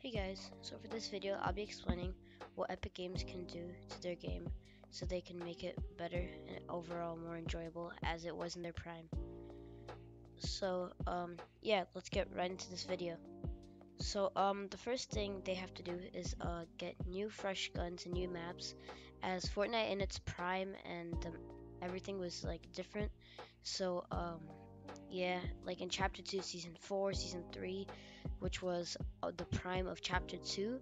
Hey guys, so for this video I'll be explaining what Epic Games can do to their game so they can make it better and overall more enjoyable as it was in their prime. So yeah, let's get right into this video. So the first thing they have to do is get new fresh guns and new maps, as Fortnite in its prime and everything was like different. So yeah, like in Chapter 2, Season 4, Season 3, which was the prime of Chapter 2,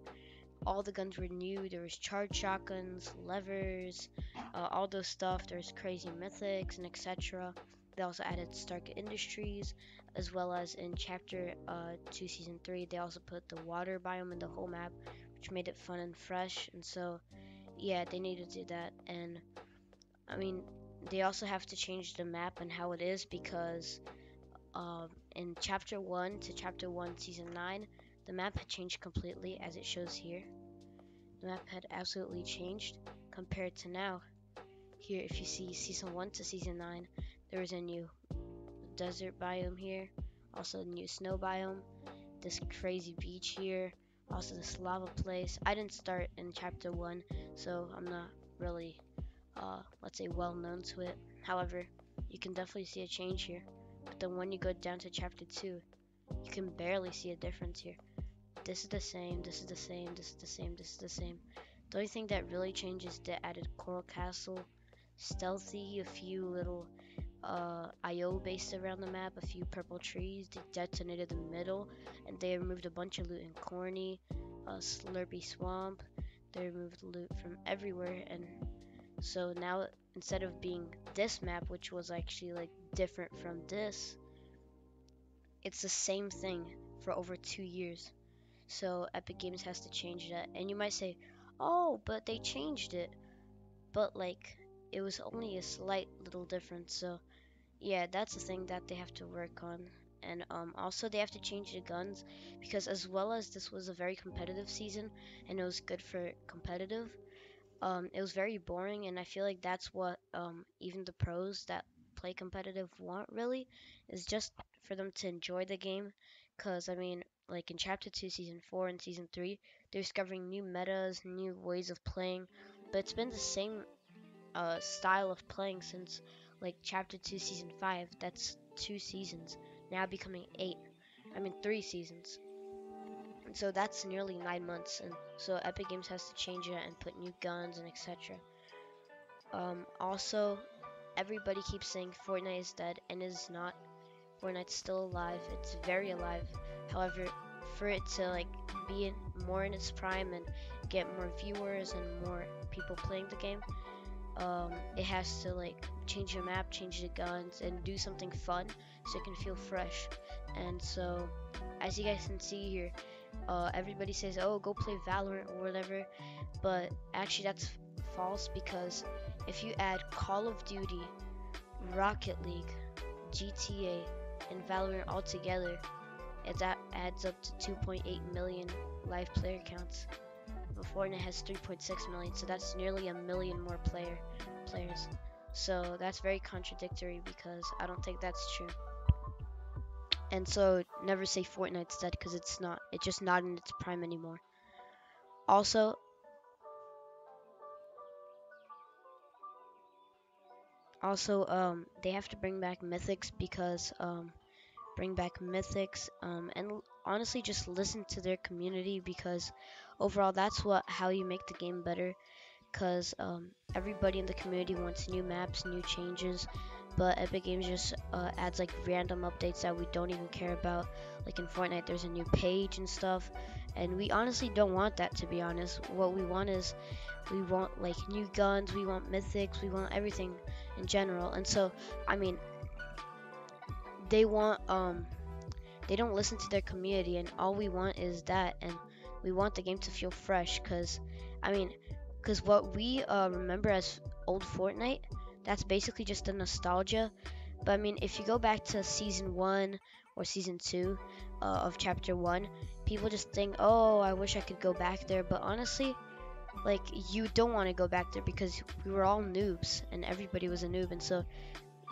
all the guns were new. There was charged shotguns, levers, all those stuff. There's crazy mythics and etc. They also added Stark Industries, as well as in Chapter 2, Season 3, they also put the water biome in the whole map, which made it fun and fresh. And so, yeah, they need to do that. And I mean, they also have to change the map and how it is because in Chapter 1 to Chapter 1 Season 9, the map had changed completely as it shows here. The map had absolutely changed compared to now. Here, if you see Season 1 to Season 9, there was a new desert biome here, also a new snow biome, this crazy beach here, also this lava place. I didn't start in Chapter 1, so I'm not really, let's say, well known to it. However, you can definitely see a change here. But then when you go down to Chapter 2, you can barely see a difference here. This is the same, this is the same, this is the same, this is the same. The only thing that really changes, they added Coral Castle, Stealthy, a few little IO based around the map, a few purple trees, they detonated the middle, and they removed a bunch of loot in Corny, Slurpy Swamp, they removed loot from everywhere, and so now instead of being this map, which was actually like different from this, it's the same thing for over 2 years. So Epic Games has to change that. And you might say, oh, but they changed it. But like, it was only a slight little difference. So yeah, that's the thing that they have to work on. And also they have to change the guns, because as well as this was a very competitive season and it was good for competitive, it was very boring, and I feel like that's what even the pros that play competitive want, really, is just for them to enjoy the game. Because I mean, like in Chapter 2, Season 4, and Season 3, they're discovering new metas, new ways of playing, but it's been the same style of playing since like Chapter 2, Season 5. That's 2 seasons, now becoming 8. I mean 3 seasons. And so that's nearly 9 months, and so Epic Games has to change it and put new guns and etc. Also, everybody keeps saying Fortnite is dead, and it is not. Fortnite's still alive. It's very alive. However, for it to like be more in its prime and get more viewers and more people playing the game, it has to like change the map, change the guns, and do something fun so it can feel fresh. And so, as you guys can see here, everybody says, oh, go play Valorant or whatever, but actually that's false, because if you add Call of Duty, Rocket League, GTA, and Valorant all together, it adds up to 2.8 million live player counts. But Fortnite has 3.6 million, so that's nearly a million more players. So that's very contradictory, because I don't think that's true. And so never say Fortnite's dead, because it's not. It's just not in its prime anymore. Also, they have to bring back mythics, because and honestly just listen to their community, because overall that's how you make the game better. Because everybody in the community wants new maps, new changes, but Epic Games just adds like random updates that we don't even care about. Like in Fortnite, there's a new page and stuff, and we honestly don't want that, to be honest. What we want is, we want like new guns, we want mythics, we want everything in general. And so, I mean, they don't listen to their community, and all we want is that, and we want the game to feel fresh, because what we remember as old Fortnite, that's basically just the nostalgia. But I mean, if you go back to Season 1 or Season 2 of Chapter 1, people just think, oh, I wish I could go back there. But honestly, like, you don't want to go back there, because we were all noobs, and everybody was a noob, and so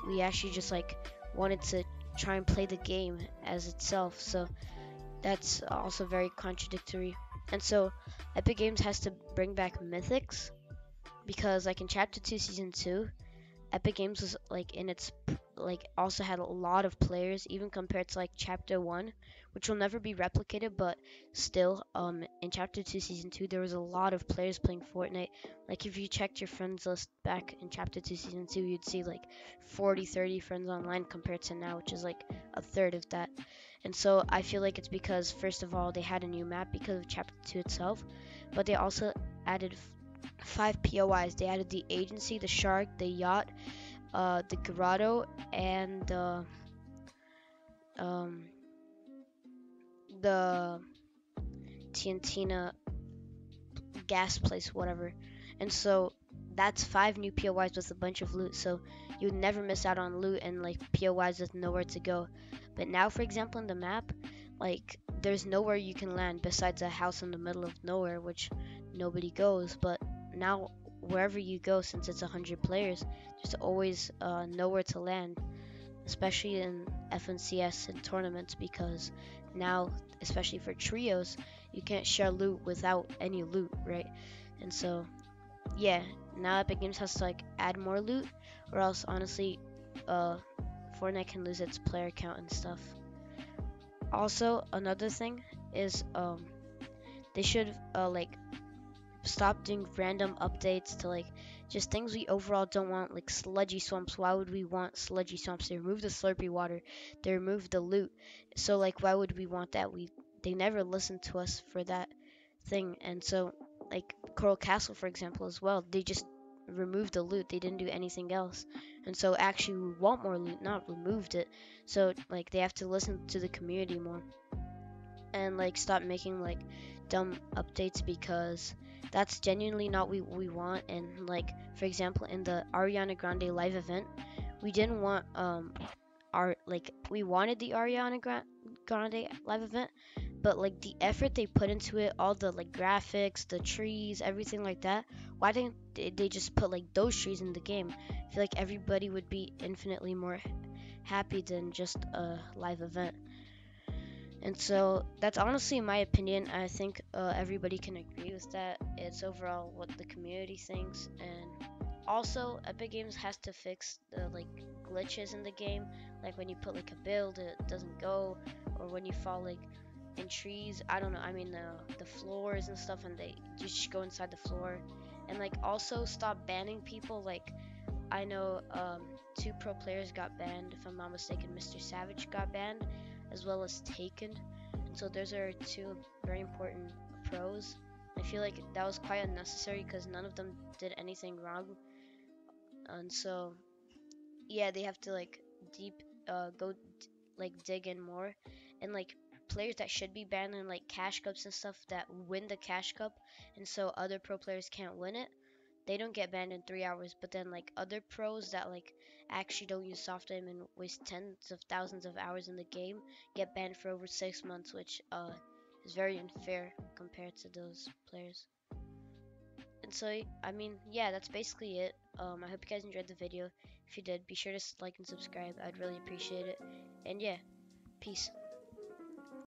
we actually just like wanted to try and play the game as itself. So That's also very contradictory. And so Epic Games has to bring back mythics because like in Chapter 2 Season 2, Epic Games was like in its like also had a lot of players even compared to like Chapter 1, which will never be replicated, but still in Chapter 2 Season 2 there was a lot of players playing Fortnite. Like if you checked your friends list back in Chapter 2 Season 2, you'd see like 40, 30 friends online compared to now, which is like a third of that. And so I feel like it's because first of all they had a new map because of Chapter 2 itself, but they also added 5 POIs. They added the agency, the shark, the yacht, the grotto, and um, the Tiantina gas place, whatever. And so that's 5 new POIs with a bunch of loot. So you would never miss out on loot and like POIs with nowhere to go. But now, for example, in the map, like there's nowhere you can land besides a house in the middle of nowhere, which nobody goes. But now wherever you go, since it's 100 players, there's always nowhere to land, especially in FNCS and tournaments, because now, especially for trios, you can't share loot without any loot, right? And so, yeah, now Epic Games has to like add more loot, or else honestly, uh, Fortnite can lose its player count and stuff. Also, another thing is they should like stop doing random updates to like just things we overall don't want, like sludgy swamps. Why would we want sludgy swamps? They remove the slurpy water, they remove the loot. So like why would we want that? They never listened to us for that thing. And so like Coral Castle for example as well, they just removed the loot. They didn't do anything else. And so actually we want more loot, not removed it. So like they have to listen to the community more and like stop making like dumb updates, because that's genuinely not what we want. And like for example in the Ariana Grande live event, we didn't want our like we wanted the Grande live event, but like the effort they put into it, all the like graphics, the trees, everything like that, why didn't they just put like those trees in the game? I feel like everybody would be infinitely more happy than just a live event. And so that's honestly my opinion. I think everybody can agree with that. It's overall what the community thinks. And also, Epic Games has to fix the like glitches in the game, like when you put like a build, it doesn't go, or when you fall like in trees. I don't know. I mean the floors and stuff, and they just go inside the floor. And like also stop banning people. Like I know 2 pro players got banned, if I'm not mistaken. Mr. Savage got banned, as well as Taken. And so those are 2 very important pros. I feel like that was quite unnecessary because none of them did anything wrong. And so, yeah, they have to like deep like dig in more. And like players that should be banned in like cash cups and stuff that win the cash cup, and so other pro players can't win it, they don't get banned in 3 hours. But then like other pros that like actually don't use soft aim and waste tens of thousands of hours in the game get banned for over 6 months, which is very unfair compared to those players. And so I mean, yeah, that's basically it. I hope you guys enjoyed the video. If you did, be sure to like and subscribe. I'd really appreciate it. And yeah, peace.